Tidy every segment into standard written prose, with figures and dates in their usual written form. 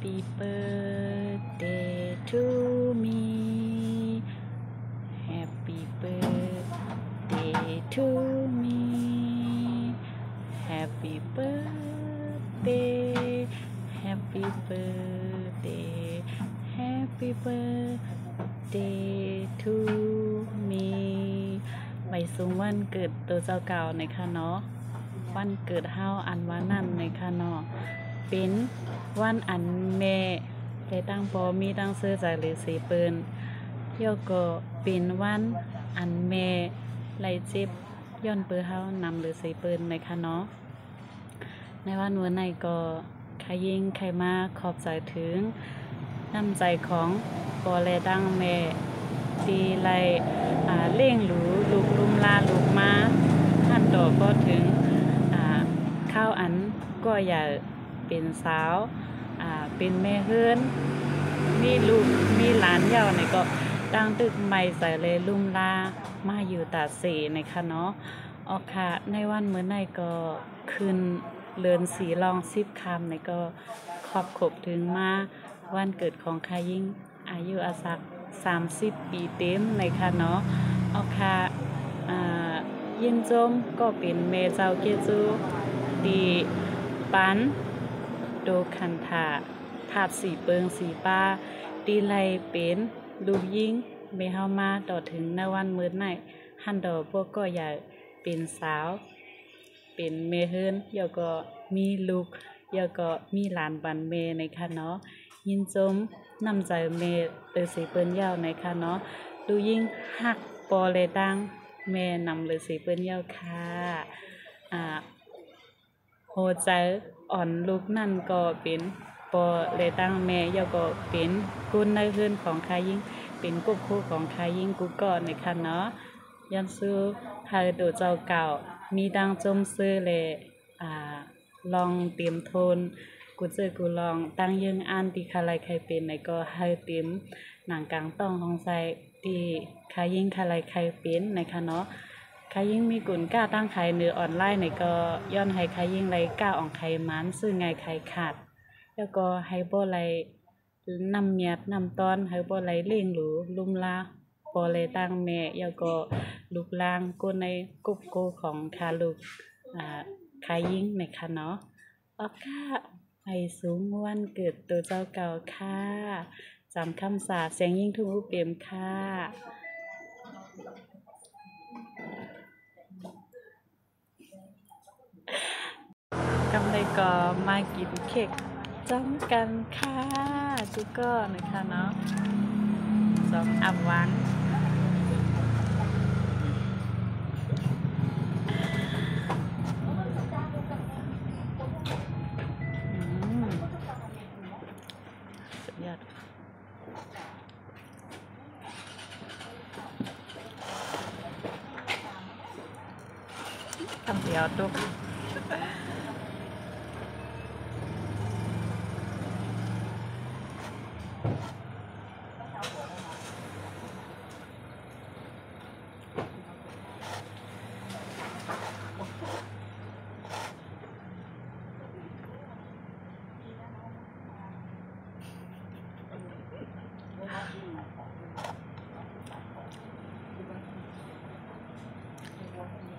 Happy birthday to me Happy birthday to me Happy birthday Happy birthday Happy birthday to meไปสู่วันเกิดตัวเจ้าเก่าในค่ะเนาะวันเกิดเฮาอันว่านั่นในค่ะเนาะเป็นวันอันแม่ได้ตั้งพอมีตั้งซื้อจากหรือสีปืนเที่ยวก็เป็นวันอันแม่ไหลจิบย้อนเปื้อเฮานำหรือสีปืนในค่ะเนาะในวันวันไหนก็ใครยิ่งใครมาขอบใจถึงน้ำใจของปอแลดังแม่ดีไลเล่งหรูลูกลุ่มลาลูกมาท่านต่อก็ถึงข้าวอันก็อย่าเป็นสาวเป็นแม่เฮือนมีลูกมีหลานยาวในก็ตั้งตึกใหม่ใส่เลยลุ่มลามาอยู่ตาสีในค่ะเนาะออกค่ะในวันมื้อในก็คืนเลินสีรอง10คำในก็ขอบขบถึงมาวันเกิดของใครยิ่งอายุอาศัก30 ปีเต็มในค่ะเนาะออกค่ะยินจมก็เป็นเมเจ้าเกจูดีปันโดคันถาถาดสีเปิงสีป้าดีไลเป็นลูกยิงเมเฮามาต่อถึงในวันมื้อไหนหันดอพวกก็อยากเป็นสาวเป็นเมเฮิรนเดี๋ยวก็มีลูกเดี๋ยวก็มีหลานบันเมในค่ะเนาะยินจมนำใจเมเตอสีเปิ้นยาวในค่ะเนาะลูกยิงหักปอเลยดังแม่นำเลยสีเปิ้นยาวค่ะโหใจอ่อนลูกนั่นก็เป็นปอเลยตั้งแม่ยาก็เป็นกุนในเฮือนของใครยิ่งเป็นกุ๊กคู่ของใครยิ่งกุ๊กก่อนในค่ะเนาะยันซื้อเฮาโดเจ้าเก่ามีดังจมซื้อเลยลองเตรียมโทนกูเจอกูลองตั้งยังอ่านที่ใครใครเป็นในก็ให้เตรียมหนังกลางต้องของใส่ที่ใครยิ่งใครใครเป็นในค่ะเนาะใครยิ่งมีกุนกล้าตั้งใครเนื้อออนไลน์ในก็ย้อนให้ใครยิ่งไรกล้าออกใครมันซึ่งไงใครขาดแล้วก็ให้บ่ไหลนำเมียดนำตอนให้บ่ไหลเล่งหรูลุ่มลาบ่ไหลตั้งแม่แล้วก็ลูกลางก้นในกุ๊กโกของคาลูกคายิ่งในค่ะเนาะอ๋อค่ะไปสูงวันเกิดตัวเจ้าเก่าค่ะจำคำสาเสียงยิ่งทุกรูปเปี่ยมค่ะกำเลยก็มากินเค้กจ้ำกันค่ะจุกก็นะคะเนาะสองอับหวานสุดยอดคำเดียวตุ๊ก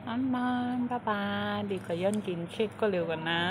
อันมาป้าดีกว่าย่อนกินเค้กก็เร็วกว่านะ